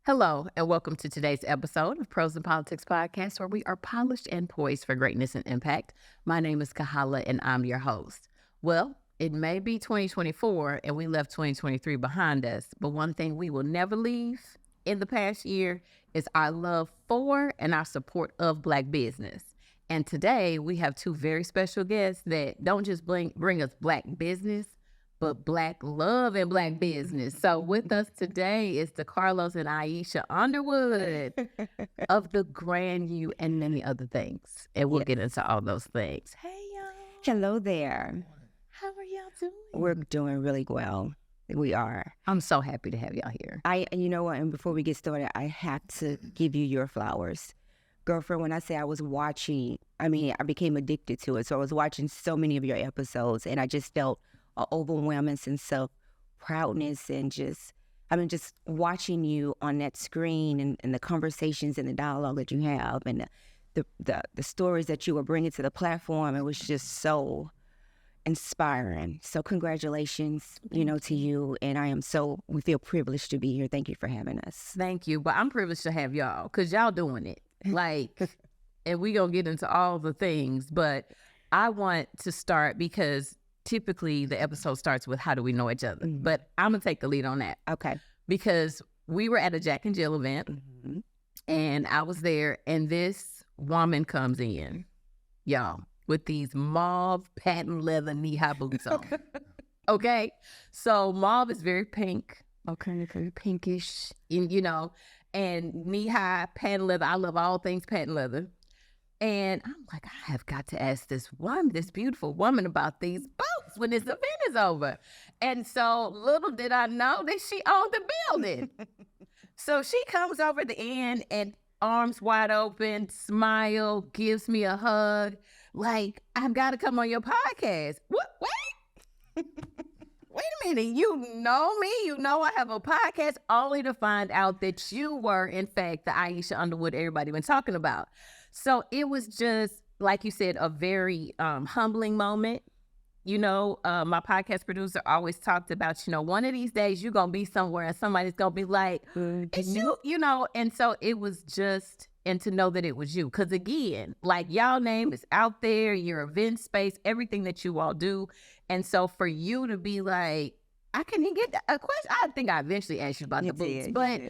Hello, and welcome to today's episode of Pros and Politics Podcast, where we are polished and poised for greatness and impact. My name is Kahala, and I'm your host. Well, it may be 2024, and we left 2023 behind us, but one thing we will never leave in the past year is our love for and our support of Black business. And today, we have two very special guests that don't just bring us Black business, but Black love and Black business. So with us today is DeCarlos and Iesha Underwood of the Grand U and many other things. And we'll get into all those things. Hey, y'all. Hello there. How are y'all doing? We're doing really well. We are. I'm so happy to have y'all here. You know what? And before we get started, I have to give you your flowers. Girlfriend, when I say I was watching, I became addicted to it. So I was watching so many of your episodes, and I just felt an overwhelming sense of proudness and just watching you on that screen and the conversations and the dialogue that you have and the stories that you were bringing to the platform. It was just so inspiring. So congratulations, to you. And we feel privileged to be here. Thank you for having us. Thank you. But I'm privileged to have y'all because y'all doing it. And we gonna get into all the things, but I want to start because typically the episode starts with how do we know each other, but I'm gonna take the lead on that. Okay. Because we were at a Jack and Jill event and I was there and this woman comes in, y'all, with these mauve patent leather knee-high boots on. Okay. So mauve is very pink. Okay. Very pinkish, and knee-high patent leather. I love all things patent leather. And I'm like, I have got to ask this beautiful woman about these boots when this event is over. And so little did I know that she owned the building. So she comes over at the end and arms wide open, smile, gives me a hug. Like, I've got to come on your podcast. What? Wait. Wait a minute. You know me. You know I have a podcast, only to find out that you were, in fact, the Iesha Underwood everybody been talking about. So it was just, like you said, a very humbling moment. My podcast producer always talked about, one of these days you're going to be somewhere and somebody's going to be like, it's you, And so it was just, and to know that it was you. Because again, like y'all name is out there, your event space, everything that you all do. And so for you to be like, I couldn't even get a question. I think I eventually asked you about the boots, but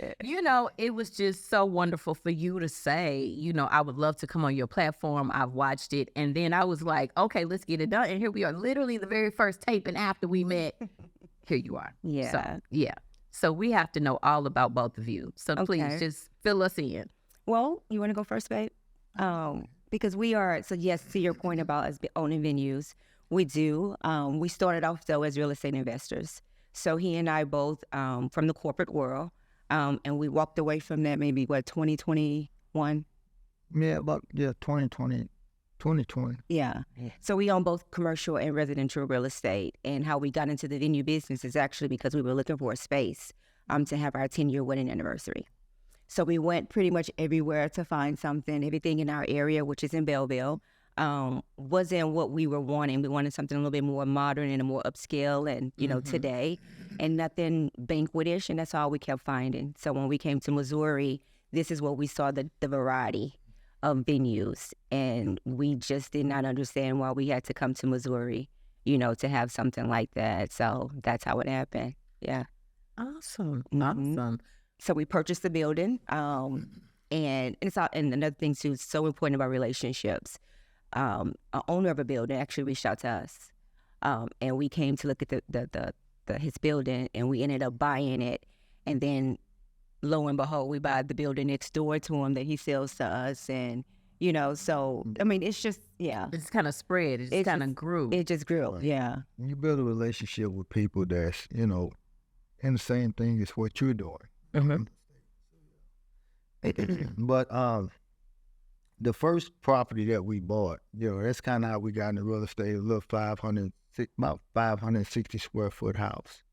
it was just so wonderful for you to say, I would love to come on your platform. I've watched it. And then I was like, okay, let's get it done. And here we are, literally the very first tape. And after we met, here you are. Yeah. So, yeah. So we have to know all about both of you. So please just fill us in. Well, you want to go first, babe? Because we are, so yes, to your point about us owning venues, we do. We started off though as real estate investors. So he and I both from the corporate world, and we walked away from that maybe, 2021? Yeah, 2020. Yeah. So we own both commercial and residential real estate. And how we got into the venue business is actually because we were looking for a space to have our 10-year wedding anniversary. So we went pretty much everywhere to find something. Everything in our area, which is in Belleville, wasn't what we were wanting. We wanted something a little bit more modern and a more upscale and, today, and nothing banquetish, and that's all we kept finding. So when we came to Missouri, this is what we saw, the variety of venues, and we just did not understand why we had to come to Missouri, to have something like that. So that's how it happened. Yeah. Awesome. Mm-hmm. Awesome. So we purchased the building, and it's all, and another thing too, so important about relationships. An owner of a building actually reached out to us, and we came to look at his building, and we ended up buying it, and then lo and behold, we buy the building next door to him that he sells to us, and so it's just it's kind of spread. It just kind of grew. It just grew, yeah. You build a relationship with people that's in the same thing as what you're doing. Mm-hmm. But the first property that we bought, that's kind of how we got into real estate. A little about 560 square foot house,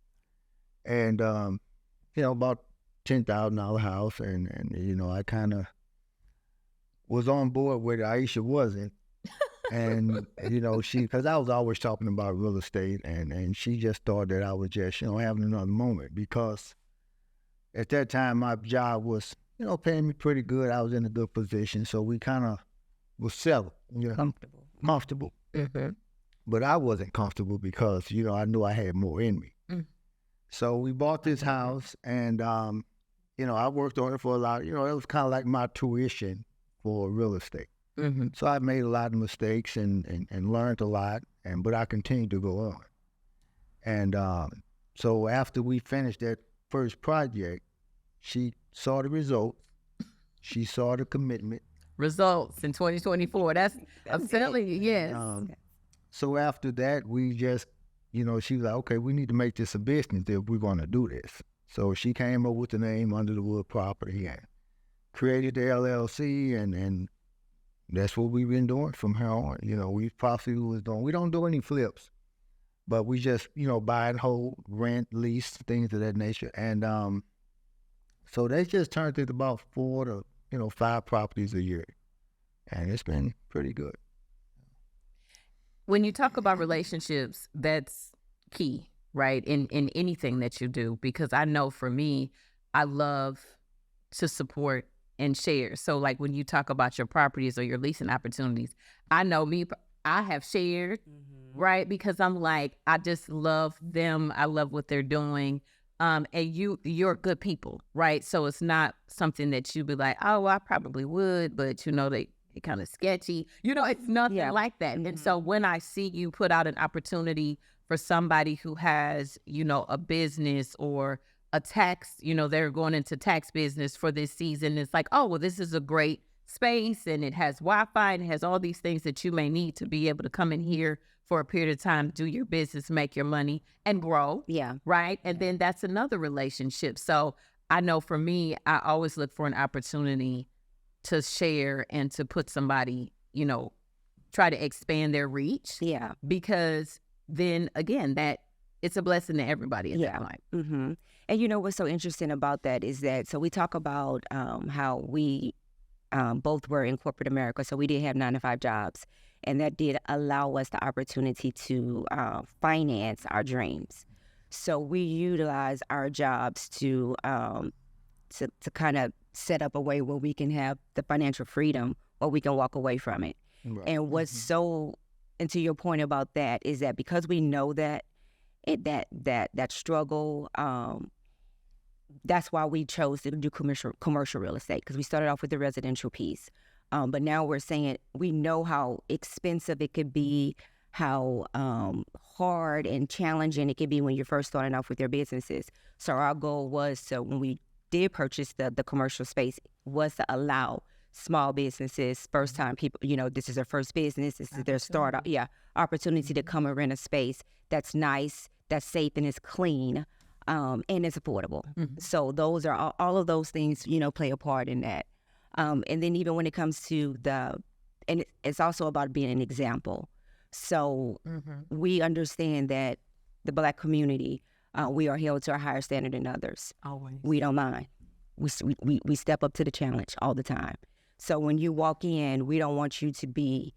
and about $10,000 house, and I kind of was on board where Iesha wasn't, and because I was always talking about real estate, and she just thought that I was just having another moment, because at that time, my job was, paying me pretty good. I was in a good position. So we kind of was settled. Comfortable. Mm-hmm. But I wasn't comfortable because, I knew I had more in me. Mm. So we bought this house and, I worked on it for a lot. It was kind of like my tuition for real estate. Mm-hmm. So I made a lot of mistakes and learned a lot, but I continued to go on. And so after we finished that first project, she saw the results. She saw the commitment. Results in 2024. I'm telling you, yes. So after that, we just, she was like, okay, we need to make this a business if we're going to do this. So she came up with the name Underwood Property and created the LLC, and that's what we've been doing from here on. We don't do any flips, but we just, buy and hold, rent, lease, things of that nature. And so they just turned it about 4 to 5 properties a year, and it's been pretty good. When you talk about relationships, that's key, right? In anything that you do, because I know for me, I love to support and share. So like when you talk about your properties or your leasing opportunities, I know I have shared, right? Because I'm like, I just love them. I love what they're doing. And you're good people, right? So it's not something that you be like, oh, I probably would, but they kind of sketchy. It's nothing like that. And so when I see you put out an opportunity for somebody who has, a business or a tax, they're going into tax business for this season, it's like, oh, well, this is a great space and it has Wi-Fi and it has all these things that you may need to be able to come in here for a period of time, do your business, make your money and grow. Yeah. Right. And then that's another relationship. So I know for me, I always look for an opportunity to share and to put somebody, try to expand their reach. Yeah. Because then again, that it's a blessing to everybody at that point. Mm-hmm. And what's so interesting about that is that, so we talk about how we both were in corporate America. So we did have 9-to-5 jobs, and that did allow us the opportunity to finance our dreams. So we utilize our jobs to kind of set up a way where we can have the financial freedom or we can walk away from it. Right. And what's and to your point about that is that because we know that that struggle, that's why we chose to do commercial real estate, because we started off with the residential piece. But now we're saying we know how expensive it could be, how hard and challenging it could be when you're first starting off with your businesses. So our goal was when we did purchase the commercial space was to allow small businesses, first time people, this is their first business, this is their startup, opportunity to come and rent a space that's nice, that's safe, and it's clean, and it's affordable. Mm-hmm. So those are all of those things, play a part in that. And then even when it comes to and it's also about being an example. So we understand that the Black community, we are held to a higher standard than others. Always. We don't mind. We step up to the challenge all the time. So when you walk in, we don't want you to be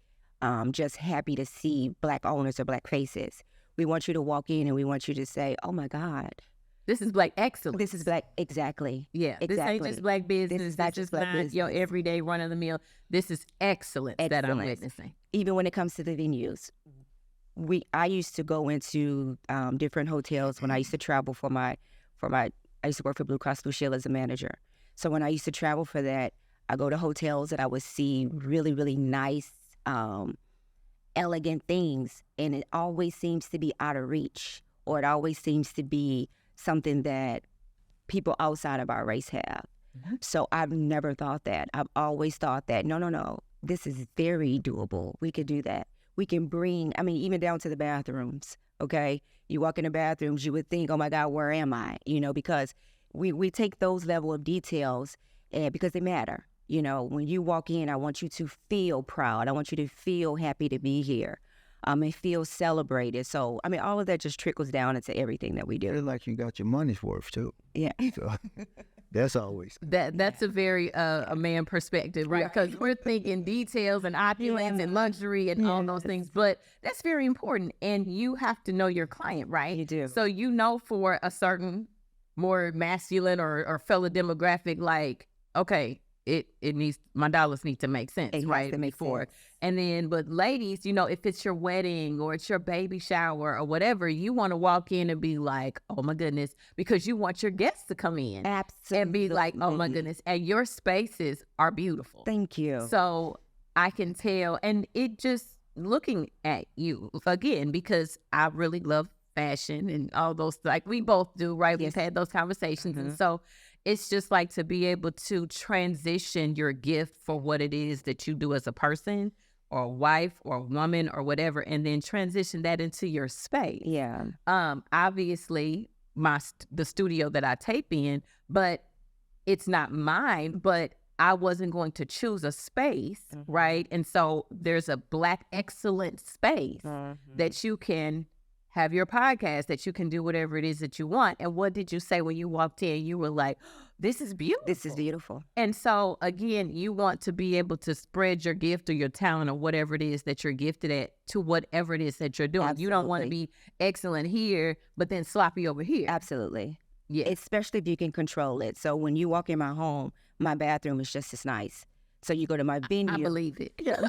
just happy to see Black owners or Black faces. We want you to walk in and we want you to say, oh my God. This is Black excellence. This is Black, exactly. Yeah, exactly. This ain't just Black business. This is not just Black business. Your everyday run of the mill. This is excellence that I'm witnessing. Even when it comes to the venues, I used to go into different hotels when I used to travel I used to work for Blue Cross Blue Shield as a manager. So when I used to travel for that, I go to hotels that I would see really, really nice, elegant things, and it always seems to be out of reach, or it always seems to be something that people outside of our race have. Mm-hmm. So I've never thought that. I've always thought that, no, this is very doable. We could do that. We can bring, even down to the bathrooms, okay? You walk in the bathrooms, you would think, oh my God, where am I? Because we take those level of details because they matter. When you walk in, I want you to feel proud. I want you to feel happy to be here. And feel celebrated. So, all of that just trickles down into everything that we do. Feel like you got your money's worth too. Yeah. So that's always. That's a very a man perspective, right? Because we're thinking details and opulence and luxury and all those things, but that's very important. And you have to know your client, right? You do. So for a certain more masculine or fellow demographic, like, okay, it needs, my dollars need to make sense, It has right? to make sense. And then, but ladies, you know, if it's your wedding or it's your baby shower or whatever, you want to walk in and be like, oh my goodness, because you want your guests to come in Absolutely. and be like, oh my goodness. And your spaces are beautiful. Thank you. So I can tell, and it just looking at you again, because I really love fashion and all those, like we both do, right? Yes. We've had those conversations. And so it's just like to be able to transition your gift for what it is that you do as a person or a wife or a woman or whatever, and then transition that into your space. Yeah. Obviously the studio that I tape in, but it's not mine, but I wasn't going to choose a space, right? And so there's a Black excellent space that you can have your podcast, that you can do whatever it is that you want. And what did you say when you walked in? You were like, this is beautiful. This is beautiful. And so again, you want to be able to spread your gift or your talent or whatever it is that you're gifted at to whatever it is that you're doing. Absolutely. You don't want to be excellent here, but then sloppy over here. Absolutely. Yeah. Especially if you can control it. So when you walk in my home, my bathroom is just as nice. So you go to my venue. I believe it. Yeah,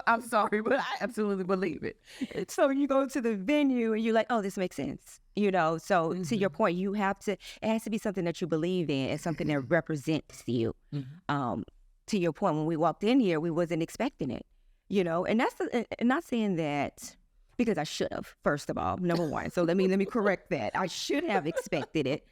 I'm sorry, but I absolutely believe it. So you go to the venue and you're like, oh, this makes sense. You know, so to your point, it has to be something that you believe in and something that represents you. To your point, when we walked in here, we wasn't expecting it, you know, and and not saying that because I should have, first of all, number one. So let me correct that. I should have expected it.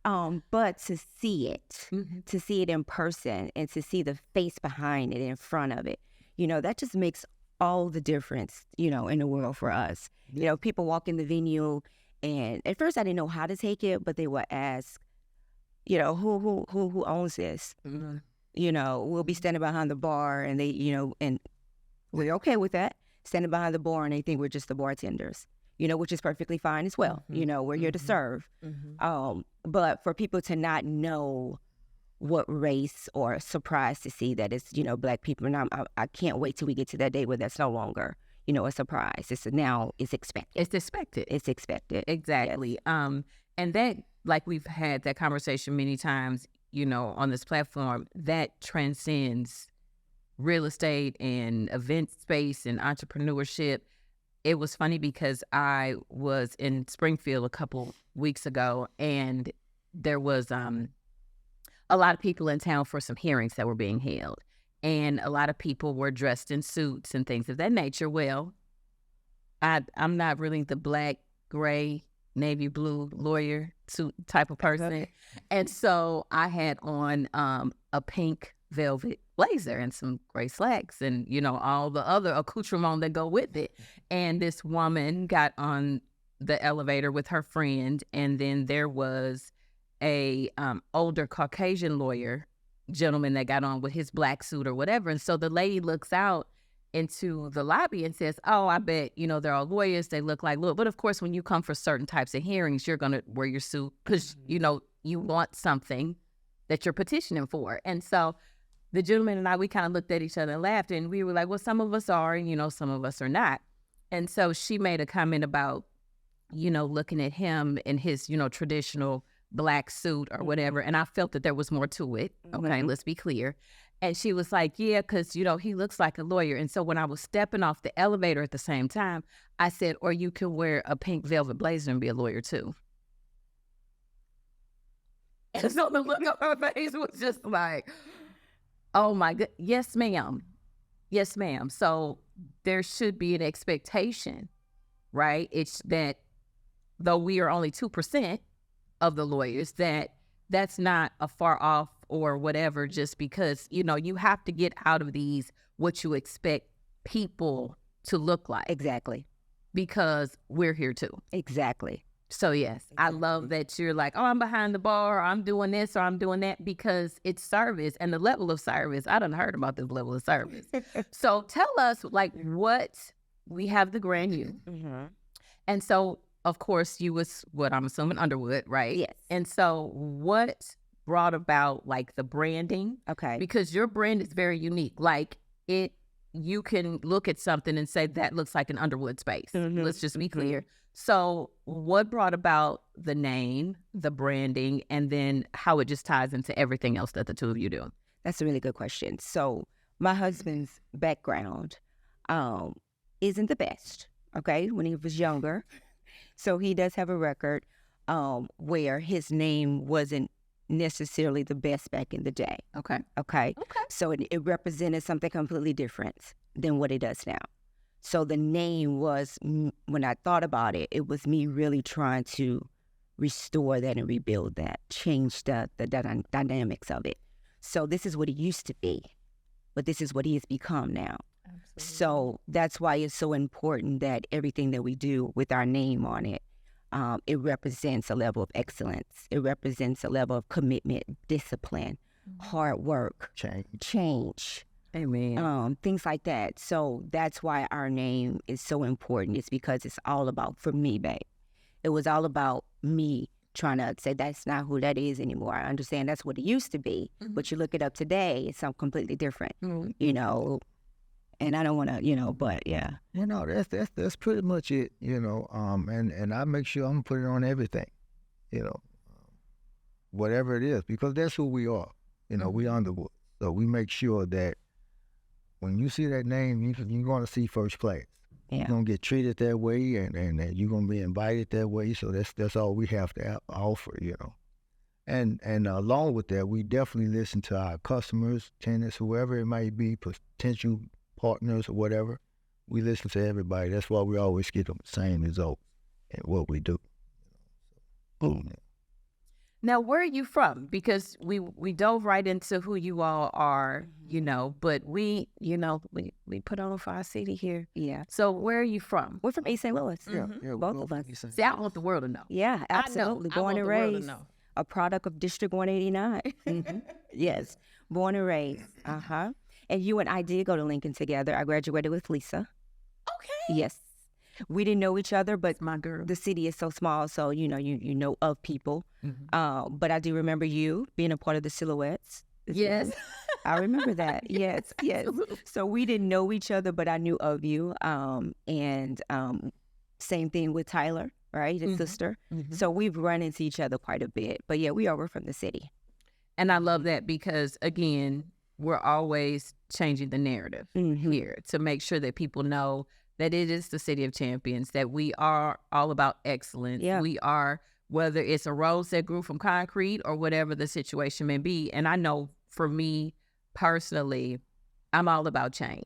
But to see it in person and to see the face behind it, in front of it, you know, that just makes all the difference, you know, in the world for us. You know, people walk in the venue and at first I didn't know how to take it, but they would ask, you know, who owns this? You know, we'll be standing behind the bar and they, you know, and we're okay with that, standing behind the bar and they think we're just the bartenders. You know, which is perfectly fine as well. You know, we're here to serve. But for people to not know what race or surprised to see that it's, you know, Black people, and I can't wait till we get to that day where that's no longer, you know, a surprise. Now it's expected. It's expected. It's expected. Exactly. Yes. And that, like we've had that conversation many times, you know, on this platform, that transcends real estate and event space and entrepreneurship. It was funny because I was in Springfield a couple weeks ago and there was a lot of people in town for some hearings that were being held. And a lot of people were dressed in suits and things of that nature. Well, I'm not really the black, gray, navy blue lawyer suit type of person. And so I had on a pink velvet blazer and some gray slacks and, you know, all the other accoutrements that go with it. And this woman got on the elevator with her friend, and then there was a older Caucasian lawyer gentleman that got on with his black suit or whatever. And so the lady looks out into the lobby and says, oh, I bet, you know, they're all lawyers. They look like, look, but of course, when you come for certain types of hearings, you're going to wear your suit because, you know, you want something that you're petitioning for. And so the gentleman and I, we kind of looked at each other and laughed, and we were like, well, some of us are, and, you know, some of us are not. And so she made a comment about, you know, looking at him in his, you know, traditional black suit or whatever. And I felt that there was more to it. Okay, let's be clear. And she was like, yeah, because, you know, he looks like a lawyer. And so when I was stepping off the elevator at the same time, I said, or you could wear a pink velvet blazer and be a lawyer too. And so the look on her face was just like, oh my God, yes, ma'am. Yes, ma'am. So there should be an expectation, right? It's that though we are only 2% of the lawyers, that's not a far off or whatever, just because, you know, you have to get out of these what you expect people to look like. Exactly. Because we're here too. Exactly. So yes, I love that you're like, oh, I'm behind the bar, or I'm doing this, or I'm doing that, because it's service and the level of service. I done heard about this level of service. So tell us, like, what we have the Grand U. And so, of course, you was what I'm assuming Underwood, right? Yes. And so what brought about like the branding? Okay. Because your brand is very unique. Like you can look at something and say that looks like an Underwood space. Let's just be clear. So what brought about the name, the branding, and then how it just ties into everything else that the two of you do? That's a really good question. So my husband's background isn't the best, okay, when he was younger. So he does have a record where his name wasn't necessarily the best back in the day. Okay. So it represented something completely different than what it does now. So the name was, when I thought about it, it was me really trying to restore that and rebuild that, change the dynamics of it. So this is what it used to be, but this is what he has become now. Absolutely. So that's why it's so important that everything that we do with our name on it, it represents a level of excellence. It represents a level of commitment, discipline, hard work, change. Amen. Things like that. So that's why our name is so important. It's because it's all about, for me, babe, it was all about me trying to say that's not who that is anymore. I understand that's what it used to be, but you look it up today, it's something completely different, you know. And I don't want to, but yeah. You know, that's pretty much it, and I make sure I'm gonna put it on everything, whatever it is, because that's who we are. We Underwood. So we make sure that when you see that name, you're going to see first class. Yeah. You're going to get treated that way, and you're going to be invited that way. So that's all we have to offer, And along with that, we definitely listen to our customers, tenants, whoever it might be, potential partners or whatever. We listen to everybody. That's why we always get the same results in what we do. Now, where are you from? Because we dove right into who you all are, but we put on for our city here. Yeah. So where are you from? We're from East St. Louis. Yeah, both of us. See, I want the world to know. Yeah, absolutely. Born and raised. A product of District 189. Yes. Born and raised. And you and I did go to Lincoln together. I graduated with Lisa. Okay. Yes. We didn't know each other, but my girl, the city is so small, so you know of people. But I do remember you being a part of the Silhouettes. Yes. I remember that. Yes. So we didn't know each other, but I knew of you. And same thing with Tyler, right? His sister. So we've run into each other quite a bit. But yeah, we're from the city. And I love that because, again, we're always changing the narrative here to make sure that people know that it is the City of Champions, that we are all about excellence. Yeah. We are, whether it's a rose that grew from concrete or whatever the situation may be. And I know for me personally, I'm all about change,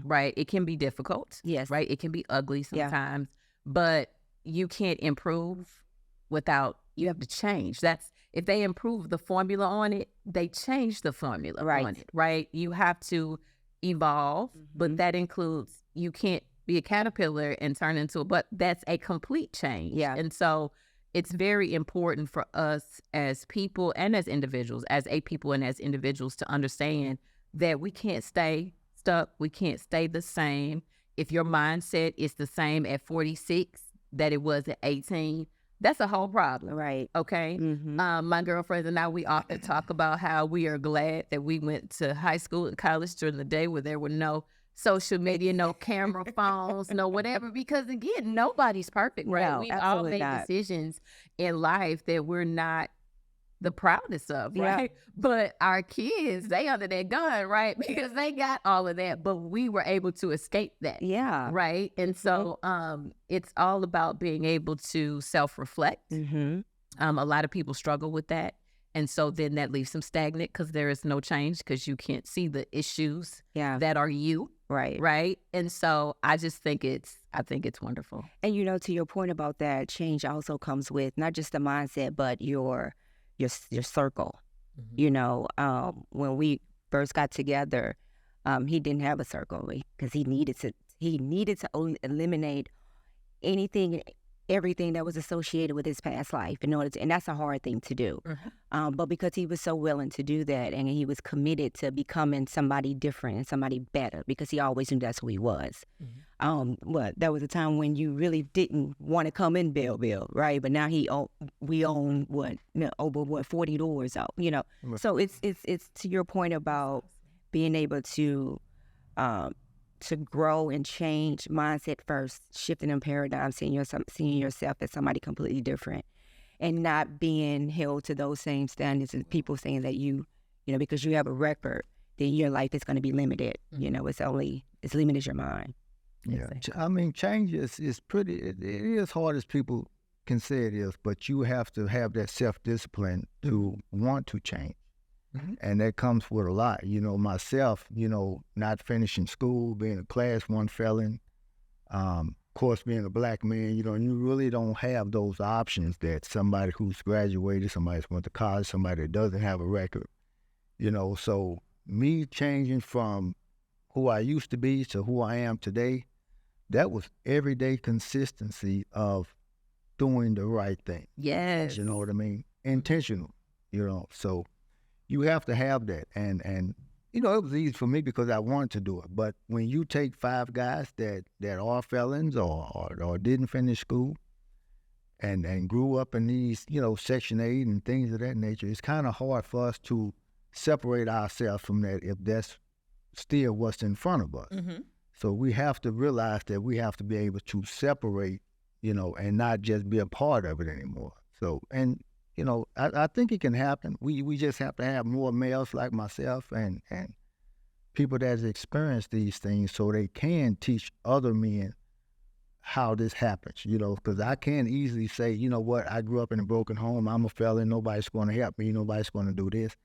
right? It can be difficult, yes, right? It can be ugly sometimes, but you can't improve without, you have to change. That's, if they improve the formula on it, they change the formula on it, right? You have to evolve, but that includes, you can't be a caterpillar and turn into a, but that's a complete change. Yeah. And so it's very important for us as people and as individuals, as a people and as individuals, to understand that we can't stay stuck. We can't stay the same. If your mindset is the same at 46 that it was at 18, that's a whole problem. Right. Okay. My girlfriends and I, we often talk about how we are glad that we went to high school and college during the day where there were no social media, no camera phones, no whatever, because again, nobody's perfect, right? No, We've all made decisions in life that we're not the proudest of, right? But our kids, they under that gun, right? Because they got all of that, but we were able to escape that. Yeah. Right. And so it's all about being able to self-reflect. A lot of people struggle with that. And so then that leaves them stagnant because there is no change because you can't see the issues that are you. Right. Right. And so I just think it's wonderful. And to your point about that, change also comes with not just the mindset, but your circle. When we first got together, he didn't have a circle because he needed to eliminate everything that was associated with his past life and that's a hard thing to do. But because he was so willing to do that and he was committed to becoming somebody different and somebody better because he always knew that's who he was. There was a time when you really didn't want to come in Belleville, right? But now we own over 40 doors out, So it's to your point about being able to to grow and change mindset first, shifting them paradigms, seeing yourself as somebody completely different, and not being held to those same standards and people saying that you know, because you have a record, then your life is going to be limited. You know, it's limited as your mind. Yeah, I mean, change is pretty. It is hard as people can say it is, but you have to have that self-discipline to want to change. And that comes with a lot. You know, myself, you know, not finishing school, being a class 1 felon, of course, being a black man, you know, and you really don't have those options that somebody who's graduated, somebody who's went to college, somebody that doesn't have a record, you know. So me changing from who I used to be to who I am today, that was everyday consistency of doing the right thing. Yes. You know what I mean? Intentional, you know. So you have to have that. And you know, it was easy for me because I wanted to do it. But when you take 5 guys that are felons or didn't finish school and grew up in these, you know, Section 8 and things of that nature, it's kind of hard for us to separate ourselves from that if that's still what's in front of us. So we have to realize that we have to be able to separate, you know, and not just be a part of it anymore. So, and you know, I think it can happen. We just have to have more males like myself and people that have experienced these things so they can teach other men how this happens, you know, because I can't easily say, you know what, I grew up in a broken home, I'm a felon, nobody's going to help me, nobody's going to do this.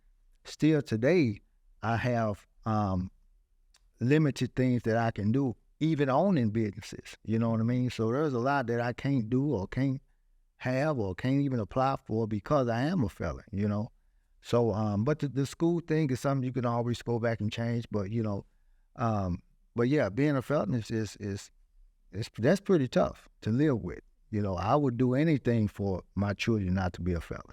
Still today, I have limited things that I can do, even owning businesses, you know what I mean? So there's a lot that I can't do or can't have or can't even apply for because I am a felon, you know. So, but the school thing is something you can always go back and change. But you know, but yeah, being a felon is that's pretty tough to live with. You know, I would do anything for my children not to be a felon,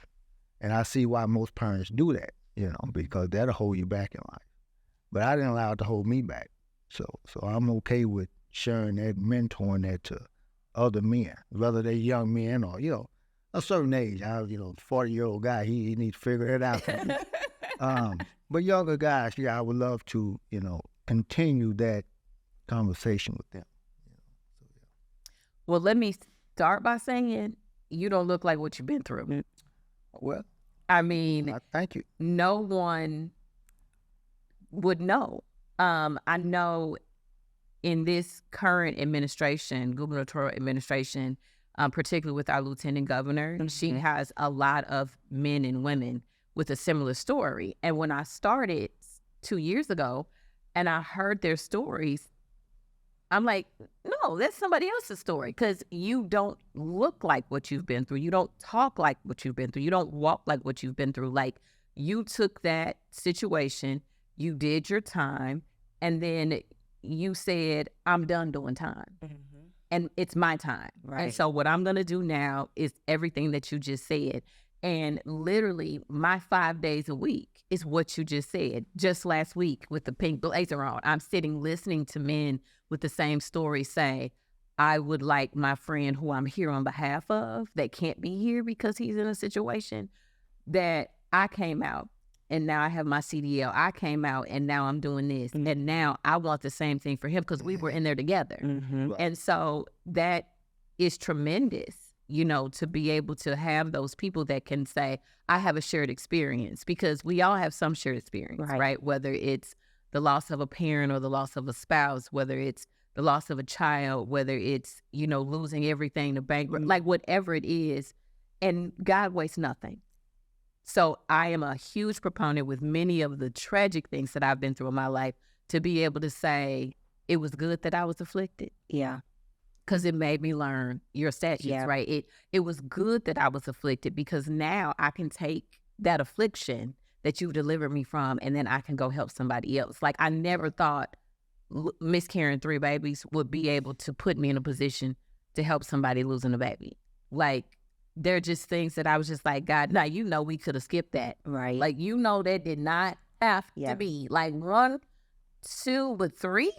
and I see why most parents do that. You know, because that'll hold you back in life. But I didn't allow it to hold me back. So I'm okay with sharing that, mentoring that to other men, whether they're young men or, you know, a certain age. 40-year-old guy, he needs to figure it out. But younger guys, yeah, I would love to, you know, continue that conversation with them. Well, let me start by saying you don't look like what you've been through. Well, I mean, thank you. No one would know. I know in this current administration, gubernatorial administration, particularly with our lieutenant governor, she has a lot of men and women with a similar story. And when I started 2 years ago and I heard their stories, I'm like, no, that's somebody else's story, because you don't look like what you've been through. You don't talk like what you've been through. You don't walk like what you've been through. Like, you took that situation, you did your time, and then you said, I'm done doing time. And it's my time. Right. And so what I'm going to do now is everything that you just said. And literally my 5 days a week is what you just said. Just last week with the pink blazer on, I'm sitting listening to men with the same story say, I would like my friend who I'm here on behalf of that can't be here because he's in a situation that I came out and now I have my CDL. I came out and now I'm doing this. And now I want the same thing for him because we were in there together. And so that is tremendous, you know, to be able to have those people that can say, I have a shared experience, because we all have some shared experience, right? Whether it's the loss of a parent or the loss of a spouse, whether it's the loss of a child, whether it's, you know, losing everything to bankrupt, like whatever it is. And God wastes nothing. So I am a huge proponent with many of the tragic things that I've been through in my life to be able to say it was good that I was afflicted. Yeah. Because it made me learn your statutes, right? It was good that I was afflicted, because now I can take that affliction that you delivered me from and then I can go help somebody else. Like, I never thought miscarrying 3 babies would be able to put me in a position to help somebody losing a baby. Like, they're just things that I was just like, God, now, you know, we could have skipped that. Right. Like, you know, that did not have to be like 1, 2, but 3.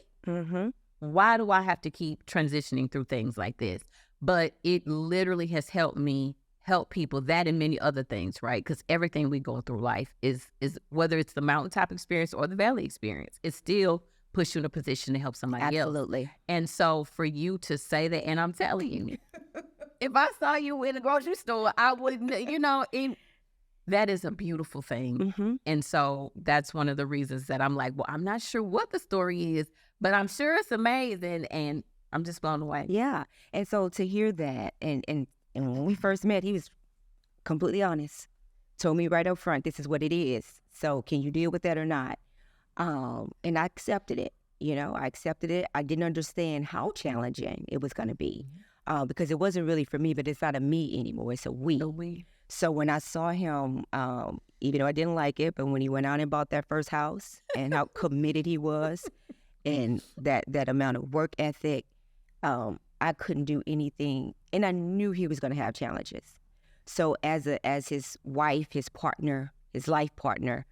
Why do I have to keep transitioning through things like this? But it literally has helped me help people, that and many other things, right? Because everything we go through life is whether it's the mountaintop experience or the valley experience, it's still push you in a position to help somebody else. Absolutely. And so for you to say that, and I'm telling you, if I saw you in the grocery store, I wouldn't, that is a beautiful thing. Mm-hmm. And so that's one of the reasons that I'm like, well, I'm not sure what the story is, but I'm sure it's amazing. And I'm just blown away. Yeah. And so to hear that, and when we first met, he was completely honest. Told me right up front, this is what it is. So can you deal with that or not? And I accepted it. I accepted it. I didn't understand how challenging it was going to be because it wasn't really for me, but it's not a me anymore. It's a we. So when I saw him, even though I didn't like it, but when he went out and bought that first house and how committed he was and that amount of work ethic, I couldn't do anything. And I knew he was going to have challenges. So as his wife, his partner, his life partner,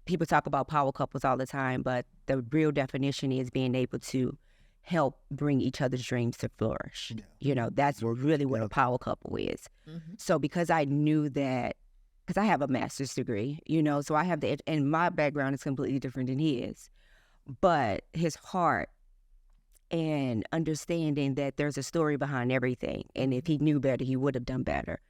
people talk about power couples all the time, but the real definition is being able to help bring each other's dreams to flourish. Yeah. That's really what a power couple is. Mm-hmm. So because I knew that, because I have a master's degree, so I have and my background is completely different than his, but his heart and understanding that there's a story behind everything. And if he knew better, he would have done better.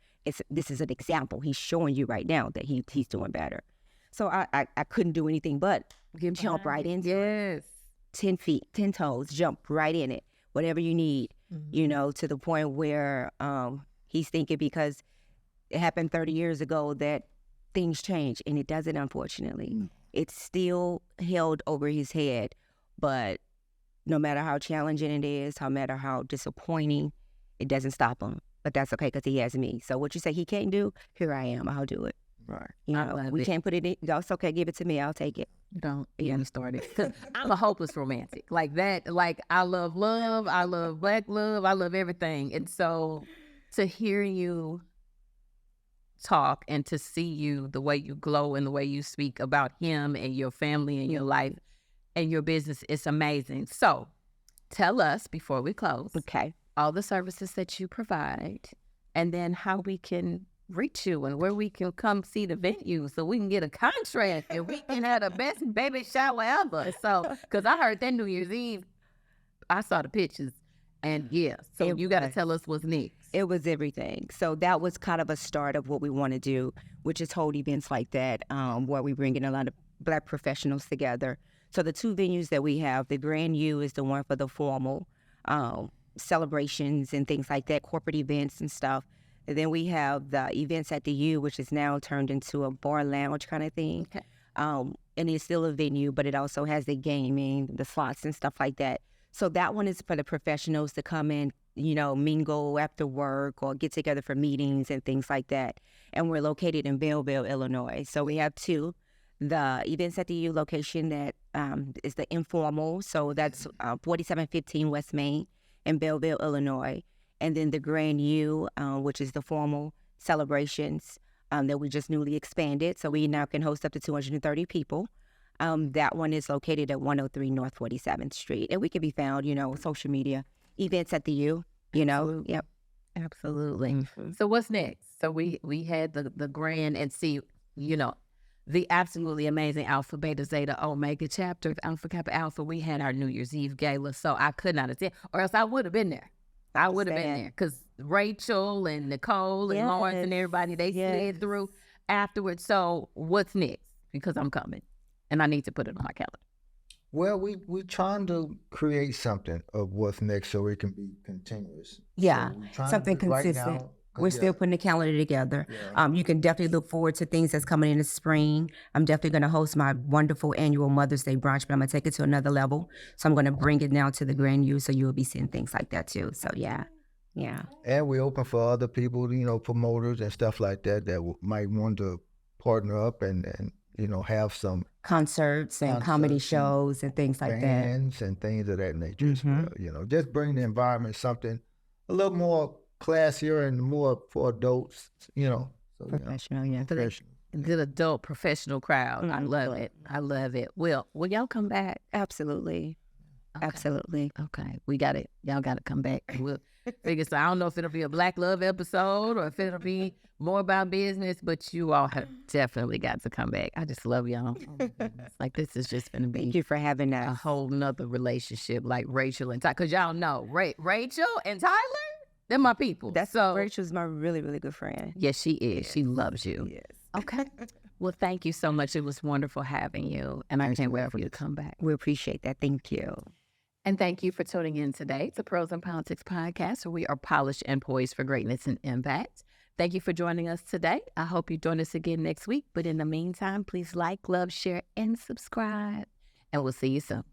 This is an example. He's showing you right now that he's doing better. So I couldn't do anything but jump right into it. 10 feet, 10 toes, jump right in it. Whatever you need, to the point where he's thinking because it happened 30 years ago that things change. And it doesn't, unfortunately. It's still held over his head. But no matter how challenging it is, no matter how disappointing, it doesn't stop him. But that's okay because he has me. So what you say he can't do, here I am. I'll do it. Right. We can't put it in. It's okay. Give it to me. I'll take it. Don't get me started. Because I'm a hopeless romantic. Like that. Like I love love. I love black love. I love everything. And so to hear you talk and to see you, the way you glow and the way you speak about him and your family and your life and your business, it's amazing. So tell us before we close. Okay. All the services that you provide and then how we can reach you and where we can come see the venue so we can get a contract and we can have the best baby shower ever. So, because I heard that New Year's Eve, I saw the pictures and so you got to tell us what's next. It was everything. So that was kind of a start of what we want to do, which is hold events like that, where we bring in a lot of Black professionals together. So the two venues that we have, the Grand U is the one for the formal celebrations and things like that, corporate events and stuff. And then we have the events at the U, which is now turned into a bar lounge kind of thing. Okay. And it's still a venue, but it also has the gaming, the slots and stuff like that. So that one is for the professionals to come in, mingle after work or get together for meetings and things like that. And we're located in Belleville, Illinois. So we have two. The events at the U location that is the informal. So that's 4715 West Main in Belleville, Illinois. And then the Grand U, which is the formal celebrations that we just newly expanded. So we now can host up to 230 people. That one is located at 103 North 47th Street. And we can be found, social media, events at the U, Absolutely. Yep. Absolutely. Mm-hmm. So what's next? So we had the grand and see, the absolutely amazing Alpha Beta Zeta Omega chapter of Alpha Kappa Alpha. We had our New Year's Eve gala. So I could not attend, or else I would have been there. I would have been there because Rachel and Nicole and Lawrence and everybody, they slid through afterwards. So what's next? Because I'm coming and I need to put it on my calendar. Well, we're trying to create something of what's next so it can be continuous. Yeah, so something consistent. Right now, we're still putting the calendar together. Yeah. You can definitely look forward to things that's coming in the spring. I'm definitely going to host my wonderful annual Mother's Day brunch, but I'm going to take it to another level. So I'm going to bring it now to the Grand U, so you'll be seeing things like that too. So yeah. And we're open for other people, promoters and stuff like that might want to partner up and have some concerts and comedy shows and things like that. Bands and things of that nature. Mm-hmm. Just bring the environment something a little more classier and more for adults, So, professional, professional. Good adult professional crowd. Mm-hmm. I love it. Will y'all come back? Absolutely. Okay. Absolutely. Okay, we got it. Y'all got to come back. We'll figure. So I don't know if it'll be a Black Love episode or if it'll be more about business, but you all have definitely got to come back. I just love y'all. Oh my goodness. Like this is just gonna Thank be you for having us. a whole nother relationship, like Rachel and Tyler. Cause y'all know Rachel and Tyler, they're my people. That's so Rachel's my really, really good friend. yes, she is. Yes. She loves you. Yes. Okay. Well, thank you so much. It was wonderful having you, and I Thanks can't for wait having for you to us. come back. We appreciate that. Thank you. And thank you for tuning in today to Pros and Politics Podcast, where we are polished and poised for greatness and impact. Thank you for joining us today. I hope you join us again next week. But in the meantime, please like, love, share, and subscribe. And we'll see you soon.